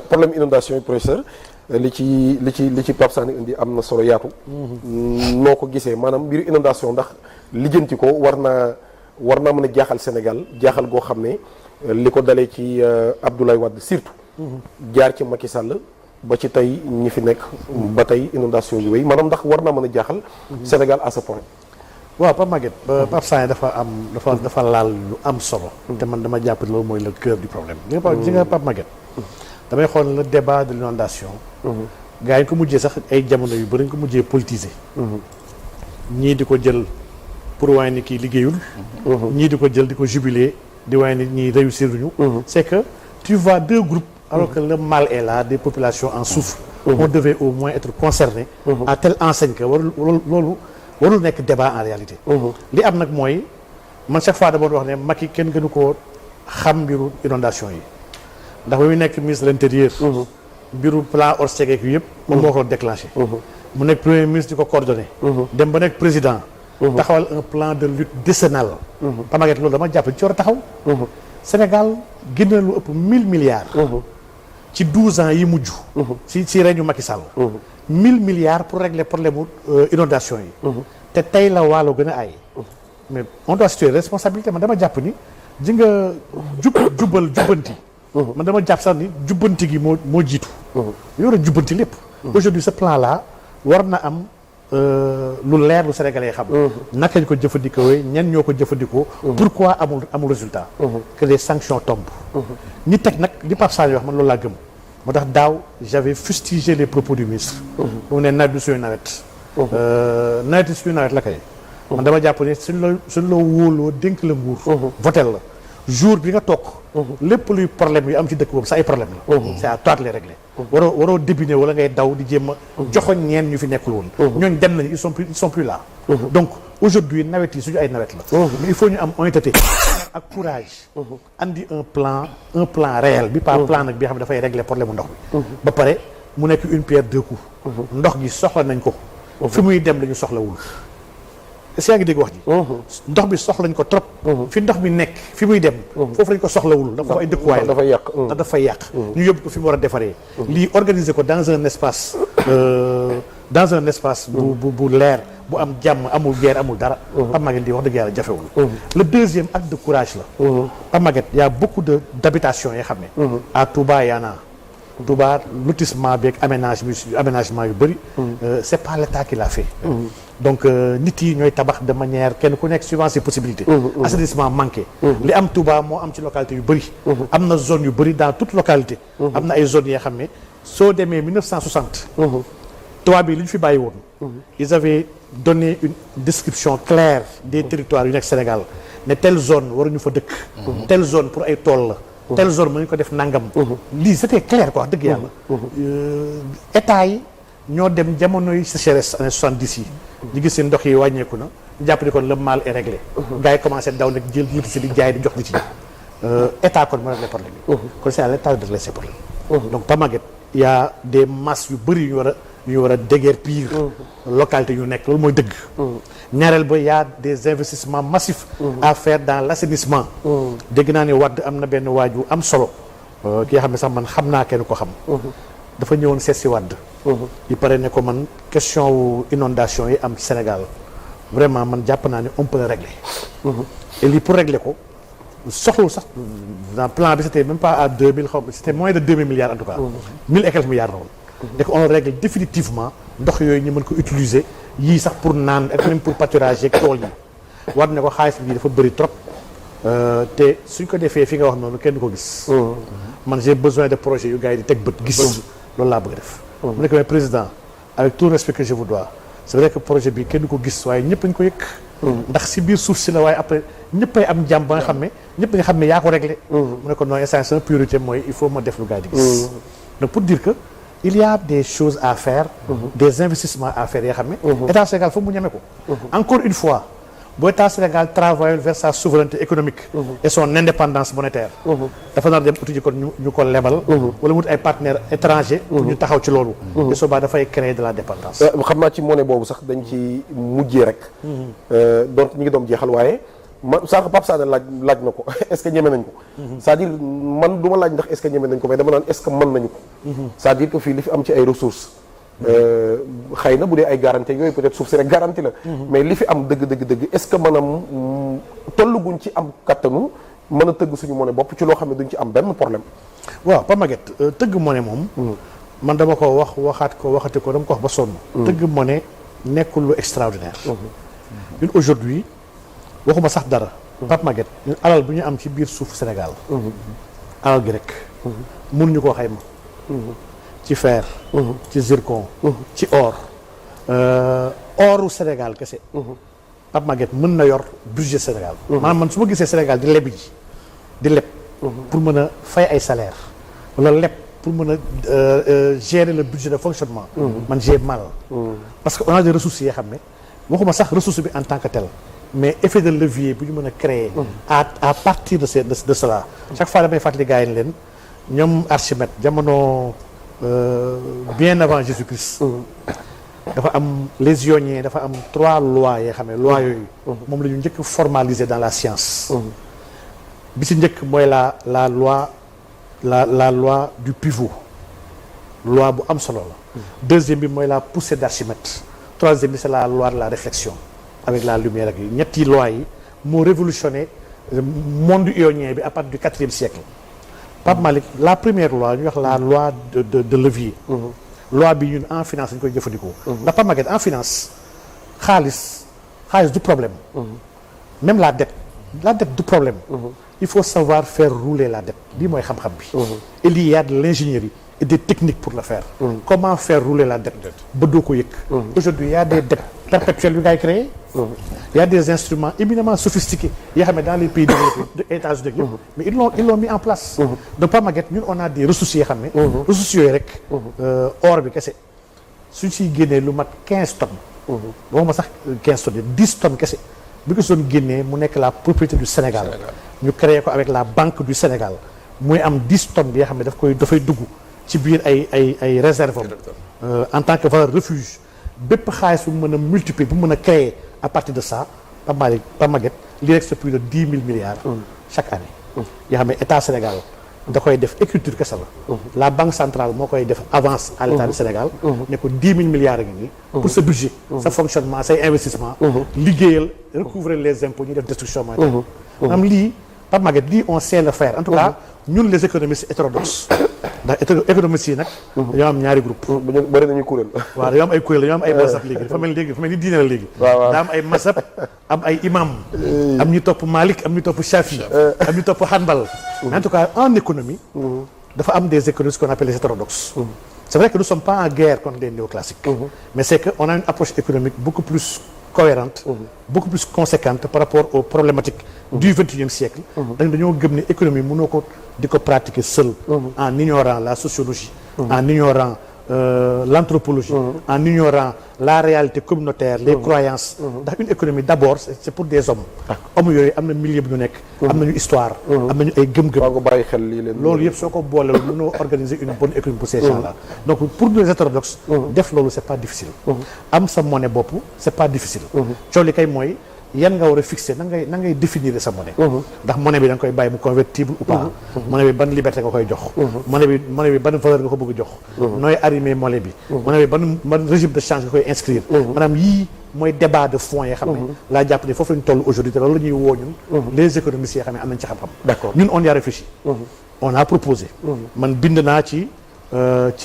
problème inondation yi professeur li ci Pape Sané indi am na solo yaatu. noo ko gisee maanaam mbiru inondation ndax lijjanti ko war naa mën a jaaxal Sénégal jaaxal goo xam ne li ko dalee ci Abdoulaye Wade surtout. jaar ci Macky Sall ba ci tey ñi fi nekk ba tey inondation yu wéy maanaam ndax war naa mën a jaaxal Sénégal à ce point. waaw Pape Maguette Pape Sané dafa laal lu am solo. te man dama jàpp loolu mooy le cœur du problème. ji nga Pape Maguette. damay xool le débat de l'inondation. gars yi ko mujjee sax ay jamono yu bëri ñu ko mujjee politiser. ñii di ko jël pour waaye ni kii liggéeyul. ñii di ko jël di ko jubiler di waaye ni ñii réussir luñu. c'est que tu vois deux groupes. alors que le mal est là, des populations en souffrent. On devait au moins être concernés. À telle enseigne que warul nekk débat en réalité. li am nag mooy man chaque fois dama wax ne Macky kenn gënu koo xam mbiru inondation yi ndax ba muy nekk ministre de l'intérieur. mbiru plan Orsec ak yëpp. moom moo ko déclenché. mu nekk premier ministre di ko coordonné. dem ba nekk président. taxawal un plan de lutte décennal. Pape Maguette loolu dama jàpp ci war a taxaw. Sénégal génne lu ëpp 1000 milliards. ci 12 ans yi mujj. ci règne Macky Sall. 1000 milliards pour régler problème inondation yi. te tey la waalo gën a ay. mais on doit situer responsabilité man dama jàpp ni ji nga jubbanti. man dama jàpp sax ni jubbanti gi moo jiitu. yoo war a jubbanti lépp. aujourd'hui ce plan là war na am lu leer lu Sénégalais xam. naka ñu ko jëfandikoo ñenn ñoo ko jëfandikoo. pourquoi amul résultat. que les sanctions tombent. ñi teg nag li Pape Sané wax man loolu laa gëm. moo tax daaw j'avais fustigé les propos du ministre. mu ne nawet bi suñu nawet. nawet bi suñu nawet la kay. man dama jàpp ne suñ la wóoloo dénk la nguur. votel la jour bi nga toog. lépp luy problème yu am ci dëkk boobu sa ay problème la. c'est à toi de les régler. waroo débiner wala ngay daw di jéem a. joxoñ ñeen ñu fi nekkul woon. ñooñ dem nañu ils sont plus là. donc aujourd'hui nawet yi suñu ay nawet la. mais il faut ñu am honnêteté ak courage. andi un plan réel bi pas plan nag bi xam ne dafay régler problème mu ndox bi. ba pare mu nekk une pierre deux coups. ndox gi soxla nañ ko. fi muy dem lañu soxlawul. est-ce que yaa ngi dégg wax ji. ndox bi soxlañ ko trop. fi ndox mi nekk fi muy dem. foofu lañ ko soxlawul dafa ay dëkkuwaay la dafay yàq. ñu yóbbu ko fi mu war a defaree. lii organiser ko dans un espace. bu leer bu am jàmm amul guerre amul dara. Pape Maguette di wax dëgg yàlla jafewul. le deuxième acte de courage la. Pape Maguette y a beaucoup d'habitations yoo xam ne. à Touba yaana. Touba lotissement beeg aménagement yu bëri. c'est pas l'État qui l'a fait. donc nit yi ñooy tabax de manière kenn ku nekk suivant ses possibilités. assainissement manqué. li am Touba moo am ci localité yu bëri. am na zone yu bëri dans toute localité. am na ay zones yoo xam ne soo demee 1960. tubaab bi li ñu fi bàyyi woon. ils avaient donné une description claire des territoires yu nekk Sénégal ne telle zone waruñu fa dëkk. telle zone pour ay tool la. telle zone mën nañu ko def nangam. lii c'était clair quoi dëgg yàlla. état yi ñoo dem jamonoy sécheresse année 70 yi. ñu gis seen ndox yi wàññeeku na. ñu jàpp ni kon le mal est réglé. gars yi commencé daw nag jël nit si di jaay di jox nit yi. état kon moo réglé problème yi. kon c'est à l'état de régler ces problèmes. donc Pape Maguette il y a des masses yu bëri yu war a déguerpir localité yu nekk loolu mooy dëgg. ñaareel ba y a des investissements massifs. à faire dans l'assainissement. dégg naa ne Wade am na benn waaju am solo. ki nga xam ne sax man xam naa kenn ko xam. dafa ñëwoon seet si Wade. il paraît ne ko man question wu inondation yi am Sénégal vraiment man jàpp naa ne on peut le régler. et lii pour régler ko soxlawul sax dans plan bi c'était même pas à 2000 xaw ma c'était moins de 2000 milliards en tout cas. 1000 et quelques milliards la woon. et qu'on règle définitivement ndox yooyu ñu mën ko utiliser yii sax pour naan ak même pour pâturage ak tool yi. war ne ko xaalis bi dafa bëri trop te suñ ko defee fi nga wax noonu kenn du ko gis. man j'ai besoin de projets yu gars yi di teg bët gis. loolu laa bëgg def. mu nekk mais président avec tout respect que je vous dois c'est vrai que projet bi kenn du ko gis waaye ñëpp dañ ko yëg. ndax si biir suuf si la waaye après ñëppay am jàmm ba nga xam ne ñëpp nga xam ne yaa ko réglé. mu ne ko non essentiel priorité mooy il faut ma def lu gars yi di gis. donc pour dire que il y a des choses à faire. des investissements à faire yoo xam ne. état Sénégal foofu mu ñeme ko. encore une fois bu état Sénégal travaille vers sa souveraineté économique. et son indépendance monétaire. dafa nar dem uti ji kon ñu ko lebal. wala wut ay partenaires étrangers. pour ñu taxaw ci loolu. te soobaa dafay créer de la dépendance. xam naa ci monnaie boobu sax dañ ci mujjee rek. donc ñu ngi doon jeexal waaye man sànq Pape Sané laaj na ko est-ce que ñeme nañ ko. c'est-à-dire man du ma laaj ndax est-ce que ñeme nañ ko mais dama naan est-ce que mën nañu ko. c'est-à-dire que fii li fi am ci ay ressources. xëy na bu dee ay garantie yooyu peut-être suuf si rek garantie la. mais li fi am dëgg est-ce que maanaam tolluguñ ci am kattanu mën a tëgg suñu monnaie bopp ci loo xam ne duñ ci am benn problème. waaw Pape Maguette tëgg monnaie moom. man dama ko waxaat ko waxati ko dama ko wax ba sonn. tëgg monnaie nekkul lu extraordinaire. ñun aujourd'hui waxuma sax dara. Pape Maguette ñun alal bi ñu am ci biir suuf Sénégal. alal gi rek. mënuñu koo xayma. ci fer. ci zircon. ci or. oru Sénégal kese. Pape Maguette mën na yor budget Sénégal. maanaam man su ma gisee Sénégal di leb ji di leb. pour mën a fay ay salaire wala leb pour mën a gérer le budget de fonctionnement. man j'ai mal. parce que on a des ressources yoo xam ne waxuma sax ressource bi en tant que tel mais effet de levier bu ñu mën a créer. à partir de cela. chaque fois damay fàttali gars yi leen ñoom Archimède jamono bien avant Jésus-Christ. dafa am les Ioniens dafa am 3 lois yoo xam ne lois yooyu. moom la ñu njëkk formaliser dans la science. bi si njëkk mooy la loi du pivot loi bu am solo la. deuxième bi mooy la poussée d'Archimède. troisième bi c'est la loi de la réflexion avec la lumière ak yi ñetti lois yi moo révolutionné monde ionien bi à partir du 4e siècle. Pape Malick la première loi ñu wax la loi de levier. loi bi ñun en finance dañu koy jëfandikoo. ndax Pape Maguette en finance xaalis du problème. même la dette du problème. il faut savoir faire rouler la dette lii mooy xam-xam bi. il y a de l'ingénierie et des techniques pour le faire. comment faire rouler la dette ba doo ko yëg. aujourd'hui il y a des dettes perpétuelles yu ngay créer. il y a des instruments éminemment sophistiqués yoo xam ne dans les pays développés États-Unis yëpp. mais ils l'ont mis en place. donc Pape Maguette ñun on a des ressources yoo xam ne. ressources yooyu rek. or bi kese suñ siy génnee lu mat 15 tonnes. waxuma sax 15 tonnes 10 tonnes kese. bi ko doon génnee mu nekk la propriété du Sénégal. ñu créé ko avec la Banque du Sénégal. muy am 10 tonnes bi nga xam ne dafay dugg ci biir ay réserves en tant que valeur refuge bépp xaalis bu mu mën a multiplier bu mu mën a créer à partir de ça Pape Maguette lii rek c'est plus de 10 000 milliards. chaque année. yoo xam ne état Sénégal da koy def écriture kese la. la banque centrale moo koy def avance à l'état du Sénégal. ne ko 10 000 milliards a ngi nii. pour sa budget. sa fonctionnement say investissement. liggéeyal recouvrer les impôts ñu def destruction monétaire. am lii Pape Maguette lii on sait le faire en tout cas ñun les économistes hétérodoxes ndax économistes yi nag. dañoo am ñaari groupe. bëri nañu kuréel. waaw dañoo am ay kuréel dañoo am ay masab léegi dafa mel ni diine la léegi. daa am ay masab am ay imam. am ñu topp Malik am ñu topp Shafi. am ñu topp Hanbal. mais en tout cas en économie. dafa am des économistes qu'on appelle les hétérodoxes. c'est vrai que nous ne sommes pas en guerre contre les néoclassiques. mais c'est que on a une approche économique beaucoup plus cohérente. beaucoup plus conséquente par rapport aux problématiques du XXIe siècle. dañoo gëm ne économie mënoo ko di ko pratiquer seul. en ignorant la sociologie. en ignorant l'anthropologie. en ignorant la réalité communautaire les croyances. ndax une économie d'abord c'est pour des hommes. hommes yooyu am na milieu bu ñu nekk. am nañu histoire. am nañu ay gëm-gëm. waaw nga bàyyi xel lii leen. loolu yëpp soo ko boolewul mënoo organiser une bonne économie pour ces gens-là. donc pour les hétérodoxes. def loolu c'est pas difficile. am sa monnaie bopp c'est pas difficile. coow li kay mooy. yan nga war a fixer na ngay définir sa monnaie. ndax monnaie bi da nga koy bàyyi mu convertible ou pas. monnaie bi ban liberté nga koy jox. monnaie bi ban valeur nga ko bëgg jox. nooy arrimer monnaie bi. monnaie bi ban régime de change nga koy inscrire. maanaam yii mooy débat de fonds yoo xam ne. laa jàpp ne foofu la ñu toll aujourd'hui te loolu la ñuy woo ñun. les économistes yoo xam ne am nañ ci xam-xam. d'accord ñun on y a réfléchi. on a proposé. man bind naa ci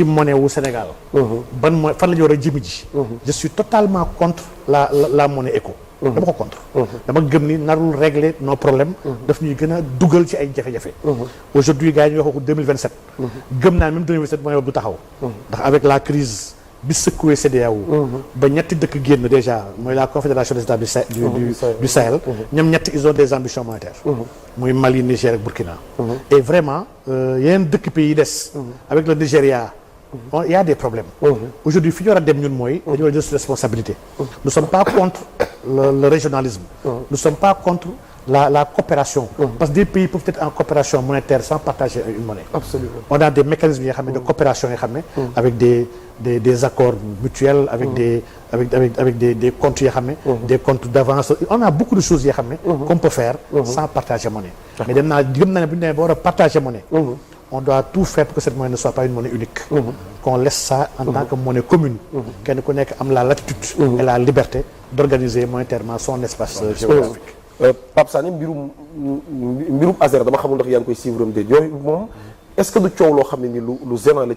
monnaie wu Sénégal. ban mooy fan la ñu war a jëmi ji. je suis totalement contre la monnaie éco. dama ko contre. dama gëm ni narul régler nos problèmes. daf ñuy gën a dugal ci ay jafe-jafe. aujourd'hui gars yi ñu wax ko 2027. gëm naa même 2027 mooy du taxaw. ndax avec la crise bi secoué CEDEAO. ba ñetti dëkk génn déjà mooy la confédération des États du Sahel. ñoom ñetti ils ont des ambitions monétaires. muy Mali Niger ak Burkina. et vraiment yeneen dëkk pays yi des. avec le Nigeria. il y a des problèmes. Aujourd'hui fi ñu war a dem ñun mooy. dañu war a jël responsabilité. nous sommes pas contre le régionalisme. nous sommes pas contre la coopération. Parce que des pays peuvent être en coopération monétaire sans partager une monnaie. Absolument. On a des mécanismes yoo xam ne de coopération yoo xam ne. avec des accords mutuels. avec des comptes yoo xam ne. des comptes d'avance. On a beaucoup de choses yoo xam ne. qu'on peut faire. sans partager monnaie. mais gëm naa ne bu ñu demee ba war a partager monnaie. on doit tout faire pour que cette monnaie ne soit pas une monnaie unique. qu'on laisse ça en tant que monnaie commune. kenn ku nekk am la latitude. et la liberté d'organiser monétairement son espace géographique. Pape Sané mbirum Azer dama xamul ndax yaa ngi koy suivre am déet yooyu moom est-ce que du coow loo xam ne ni lu gênant la